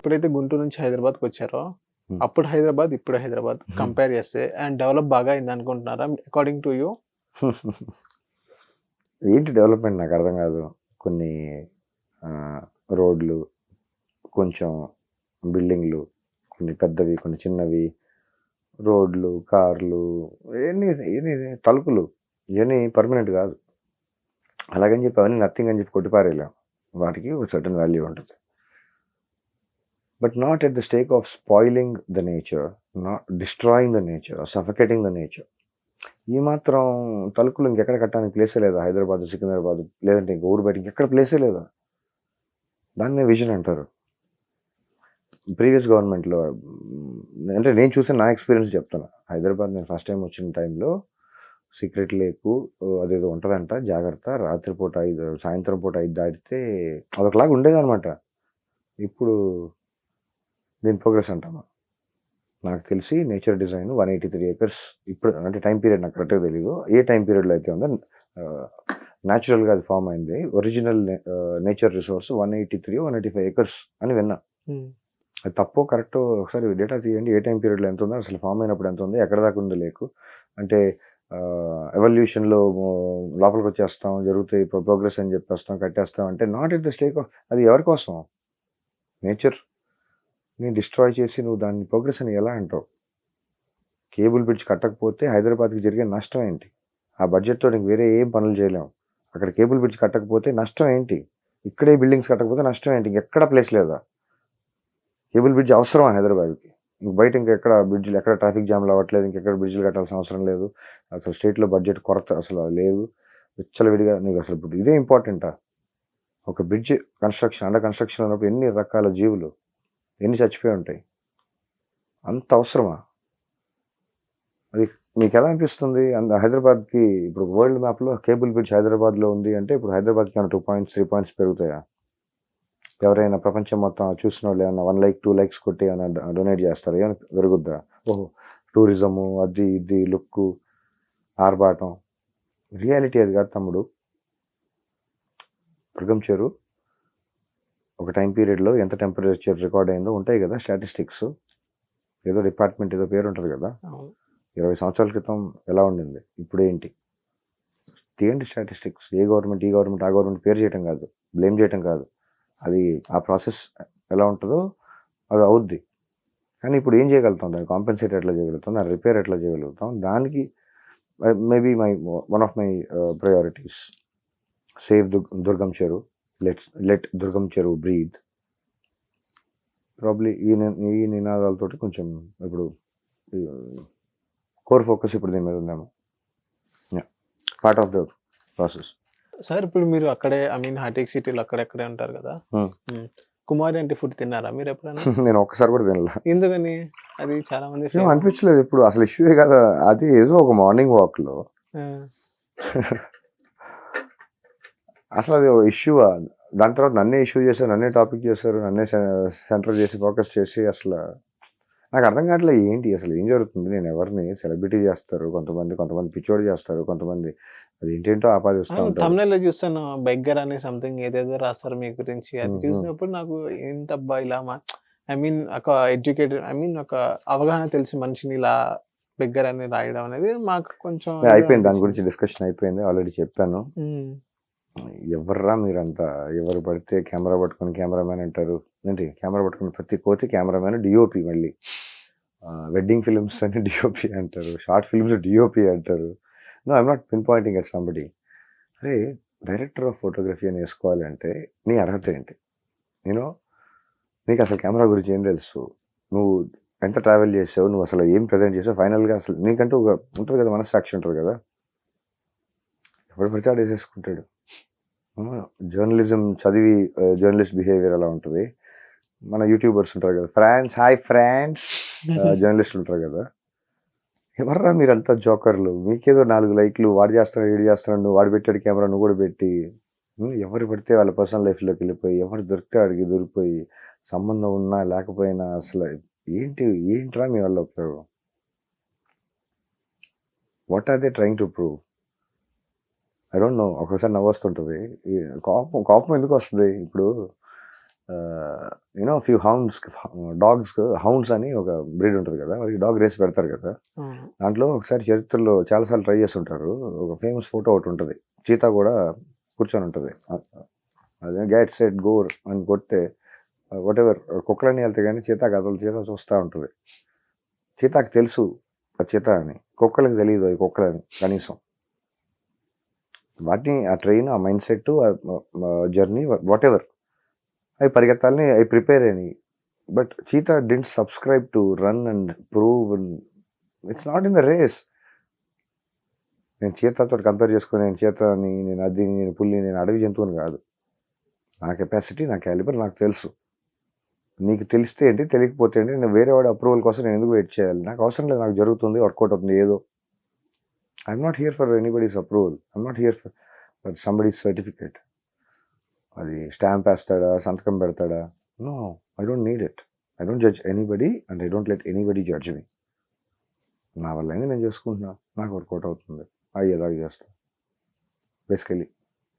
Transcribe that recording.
ఎప్పుడైతే గుంటూరు నుంచి హైదరాబాద్‌కి వచ్చారో, హ్మ్. అప్పుడు హైదరాబాద్, ఇప్పుడు హైదరాబాద్ కంపేర్ చేస్తే అండ్ డెవలప్ బాగా అయిందనుకుంటున్నారా? According to you? ఏంటి డెవలప్‌మెంట్ నాకర్థం కాదు. కొన్ని ఆహ్, రోడ్లు, కొంచెం బిల్డింగ్‌లు, కొన్ని పెద్దవి, కొన్ని చిన్నవి, రోడ్లు, కార్లు ఇయన్నీ ఇయన్నీ తలుపులు ఇయన్నీ పర్మనెంట్ కాదు. అలాగని చెప్పి అవన్నీ నథింగ్ అని చెప్పి కొట్టి పారేయలేం. వాటికి ఒక సర్టెన్ వాల్యూ ఉంటుంది. But not at the stake of spoiling the nature, not destroying the nature, suffocating the nature. ఈ మాత్రం తలుపులు ఇంకెక్కడ కట్టడానికి ప్లేసే లేదా? హైదరాబాద్, సికింద్రాబాద్ లేదంటే ఇంక ఊరు బయట ఇంకెక్కడ ప్లేసే లేదా? దాన్నే విజన్ అంటారు. ప్రీవియస్ గవర్నమెంట్‌లో అంటే నేను చూసిన నా ఎక్స్‌పీరియన్స్ చెప్తున్నా. హైదరాబాద్ నేను ఫస్ట్ టైం వచ్చిన టైంలో సీక్రెట్ లేకు అదేదో ఉంటదంట జాగ్రత్త. రాత్రిపూట 5 సాయంత్రం పూట 5 దాటితే అదొకలాగా ఉండేదనమాట. ఇప్పుడు దీని ప్రోగ్రెస్ అంటామా? నాకు తెలిసి నేచర్ డిజైన్ 183 ఏకర్స్ ఇప్పుడు అంటే టైం పీరియడ్ నాకు కరెక్ట్‌గా తెలీదు. ఏ టైం పీరియడ్‌లో అయితే ఉందో న్యాచురల్‌గా అది ఫార్మ్ అయింది. ఒరిజినల్ నేచర్ రిసోర్స్ 183, 185 ఏకర్స్ అని విన్నా. అది తప్పో కరెక్టో ఒకసారి డేటా తీయండి. ఏ టైం పీరియడ్‌లో ఎంత ఉందో, అసలు ఫార్మ్ అయినప్పుడు ఎంత ఉంది, ఎక్కడ దాకా ఉందో లేకు. అంటే ఎవల్యూషన్‌లో లోపలికి వచ్చేస్తాం, జరుగుతాయి ప్రోగ్రెస్ అని చెప్పేస్తాం, కట్టేస్తాం అంటే not at the stake of అది ఎవరి కోసం? నేచర్‌ని డిస్ట్రాయ్ చేసి నువ్వు దాన్ని ప్రోగ్రెస్ అని ఎలా అంటావు? కేబుల్ బ్రిడ్జ్ కట్టకపోతే హైదరాబాద్‌కి జరిగే నష్టం ఏంటి? ఆ బడ్జెట్‌తో నీకు వేరే ఏం పనులు చేయలేం. అక్కడ కేబుల్ బ్రిడ్జ్ కట్టకపోతే నష్టం ఏంటి? ఇక్కడే బిల్డింగ్స్ కట్టకపోతే నష్టం ఏంటి? ఇంకెక్కడ ప్లేస్ లేదా? కేబుల్ బ్రిడ్జ్ అవసరమా హైదరాబాద్‌కి? బయట ఇంకెక్కడ బ్రిడ్జ్‌లు ఎక్కడ ట్రాఫిక్ జామ్‌లు అవ్వట్లేదు, ఇంకెక్కడ బ్రిడ్జ్‌లు కట్టాల్సిన అవసరం లేదు. అసలు స్టేట్‌లో బడ్జెట్ కొరత అసలు లేదు. విచ్చలవిడిగా నీకు అసలు ఇప్పుడు ఇదే ఇంపార్టెంటా? ఒక బ్రిడ్జ్ కన్స్ట్రక్షన్ అండర్ కన్స్ట్రక్షన్ ఉన్నప్పుడు ఎన్ని రకాల జీవులు ఎన్ని చచ్చిపోయి ఉంటాయి? అంత అవసరమా? అది మీకు ఎలా అనిపిస్తుంది? హైదరాబాద్‌కి ఇప్పుడు వరల్డ్ మ్యాప్‌లో కేబుల్ బ్రిడ్జ్ హైదరాబాద్‌లో ఉంది అంటే ఇప్పుడు హైదరాబాద్‌కి ఏమైనా 2 పాయింట్స్, 3 పాయింట్స్ పెరుగుతాయా? ఎవరైనా ప్రపంచం మొత్తం చూసిన వాళ్ళు ఏమన్నా 1 లైక్ 2 లైక్స్ కొట్టి ఏమన్నా డొనేట్ చేస్తారు, ఏమైనా పెరుగుద్దా? ఓహో టూరిజము అది ఇది లుక్కు ఆర్భాటం. రియాలిటీ అది కాదు తమ్ముడు. మృగం చెరు ఒక టైం పీరియడ్లో ఎంత టెంపరేచర్ రికార్డ్ అయిందో ఉంటాయి కదా స్టాటిస్టిక్స్. ఏదో డిపార్ట్మెంట్ ఏదో పేరు ఉంటుంది కదా. 20 సంవత్సరాల క్రితం ఎలా ఉండింది, ఇప్పుడు ఏంటి? తీయండి స్టాటిస్టిక్స్. ఏ గవర్నమెంట్ ఈ గవర్నమెంట్ ఆ గవర్నమెంట్ పేరు చేయటం కాదు, బ్లేమ్ చేయటం కాదు. అది ఆ ప్రాసెస్ ఎలా ఉంటుందో అది అవుద్ది. కానీ ఇప్పుడు ఏం చేయగలుగుతాం? దాన్ని కాంపెన్సేట్ ఎట్లా చేయగలుగుతాం? దాన్ని రిపేర్ ఎట్లా చేయగలుగుతాం? దానికి maybe one of my priorities save Durgam Cheruvu, let దుర్గం చెరువు బ్రీత్. ప్రాబ్లీ ఈ నినాదాలతోటి కొంచెం ఇప్పుడు కోర్ ఫోకస్ ఇప్పుడు దీని మీద ఉందేమో. Part of the process. Sir ఇప్పుడు మీరు అక్కడే హైటెక్ సిటీలో అక్కడెక్కడే ఉంటారు కదా. కుమారి అంటే ఫుడ్ తిన్నారా మీరు ఎప్పుడైనా? నేను ఒక్కసారి కూడా తినలా. ఎందుకని? అది చాలా మంది ఏం అనిపించలేదు ఇప్పుడు. అసలు ఇష్యూయే కదా అది. ఏదో ఒక మార్నింగ్ వాక్లో అసలు అది ఇష్యూ. దాని తర్వాత నన్నే ఇష్యూ చేశారు, నన్నే టాపిక్ చేశారు, నన్నే సెంటర్ చేసి ఫోకస్ చేసి అసలు నాకు అర్థం కావట్లేదు ఏంటి అసలు ఏం జరుగుతుంది. నేను ఎవరిని సెలబ్రిటీ చేస్తారు, కొంతమంది పిచ్చోడు చేస్తారు, కొంతమంది అది ఏంటేంటో ఆపాదిస్తూ ఉంటారు. తమిళలో చూస్తాను బెగ్గర్ అని సంథింగ్ ఏదేదో రాస్తారు మీ గురించి. అది చూసినప్పుడు నాకు ఏంటబ్బా ఇలా ఒక ఎడ్యుకేటెడ్ ఒక అవగాహన తెలిసి మనిషిని ఇలా బెగ్గర్ అని రాయడం అనేది మాకు కొంచెం అయిపోయింది. దాని గురించి డిస్కషన్ అయిపోయింది, ఆల్రెడీ చెప్పాను. ఎవర్రా మీరంతా, ఎవరు పడితే కెమెరా పట్టుకొని కెమెరామ్యాన్ అంటారు. ఏంటి కెమెరా పట్టుకుని ప్రతి కోతి కెమెరామ్యాన్ డిఓపి, మళ్ళీ వెడ్డింగ్ ఫిల్మ్స్ అని డిఓపి అంటారు, షార్ట్ ఫిల్మ్స్ డిఓపి అంటారు. No I'm not pinpointing at somebody. అరే డైరెక్టర్ ఆఫ్ ఫోటోగ్రఫీ అని వేసుకోవాలంటే నీ అర్హత ఏంటి? నీకు అసలు కెమెరా గురించి ఏం తెలుసు? నువ్వు ఎంత ట్రావెల్ చేసావు? నువ్వు అసలు ఏం ప్రజెంట్ చేసావు? ఫైనల్గా అసలు నీకంటూ ఒక ఉంటుంది కదా, మనస్సాక్షి ఉంటుంది కదా. ఎవరు పడితే ఆడు వేసేసుకుంటాడు. జర్నలిజం చదివి జర్నలిస్ట్ బిహేవియర్ అలా ఉంటుంది. మన యూట్యూబర్స్ ఉంటారు కదా, హాయ్ ఫ్రాన్స్ జర్నలిస్టులు ఉంటారు కదా. ఎవర్రా మీరంతా జోకర్లు? మీకేదో 4 లైక్లు, వాడు చేస్తున్నాడు వీడు చేస్తున్నాడు, నువ్వు వాడు పెట్టాడు కెమెరా నువ్వు కూడా పెట్టి, ఎవరు పడితే వాళ్ళ పర్సనల్ లైఫ్లోకి వెళ్ళిపోయి, ఎవరు దొరికితే వాడికి దొరికిపోయి, సంబంధం ఉన్నా లేకపోయినా అసలు ఏంట్రా మీ వల్ల ఉపయోగం? What are they trying to prove? I don't know. ఒకసారి నవ్వు వస్తుంటుంది. కోపం ఎందుకు వస్తుంది? ఇప్పుడు యూనో ఫ్యూ డాగ్స్ హౌండ్స్ అని ఒక బ్రీడ్ ఉంటుంది కదా, వాళ్ళకి డాగ్ రేస్ పెడతారు కదా. అవును. దాంట్లో ఒకసారి చరిత్రలో చాలాసార్లు ట్రై చేసి ఉంటారు. ఒక ఫేమస్ ఫోటో ఒకటి ఉంటుంది, చీతా కూడా కూర్చొని ఉంటుంది. అదే గెట్ సెట్ గోర్ అని కొడితే వాట్ ఎవర్ కుక్కలని వెళ్తే కానీ చీతా కదలు, చీతా చూస్తూ ఉంటుంది. చీతాకి తెలుసు ఆ చీతా అని, కుక్కలకి తెలియదు అది కుక్కలని కనీసం. వాటిని ఆ ట్రైన్, ఆ మైండ్ సెట్, ఆ జర్నీ, వాట్ ఎవర్, అవి పరిగెత్తాలని అవి ప్రిపేర్ అయినాయి. But cheetah didn't subscribe to run and prove, it's not in the race. నేను చీతాతో కంపేర్ చేసుకుని నేను చీతాని, నేను అది, నేను పుల్లి, నేను అడవి జంతువుని కాదు. నా కెపాసిటీ, నా క్యాలిబర్ నాకు తెలుసు. నీకు తెలిస్తే ఏంటి, తెలియకపోతే ఏంటి, నేను వేరే వాడి అప్రూవల్ కోసం నేను ఎందుకు వెయిట్ చేయాలి? నాకు అవసరం లేదు, నాకు జరుగుతుంది, వర్కౌట్ అవుతుంది ఏదో. I'm not here for anybody's approval, I'm not here for somebody's certificate. అది స్టాంప్ వేస్తాడా, సంతకం పెడతాడా? No, I don't need it. I don't judge anybody and I don't let anybody judge me. నా వల్ల అయింది నేను చేసుకుంటున్నా, నాకు వర్కౌట్ అవుతుంది, అయ్యేలాగా చేస్తాను బేసికలీ.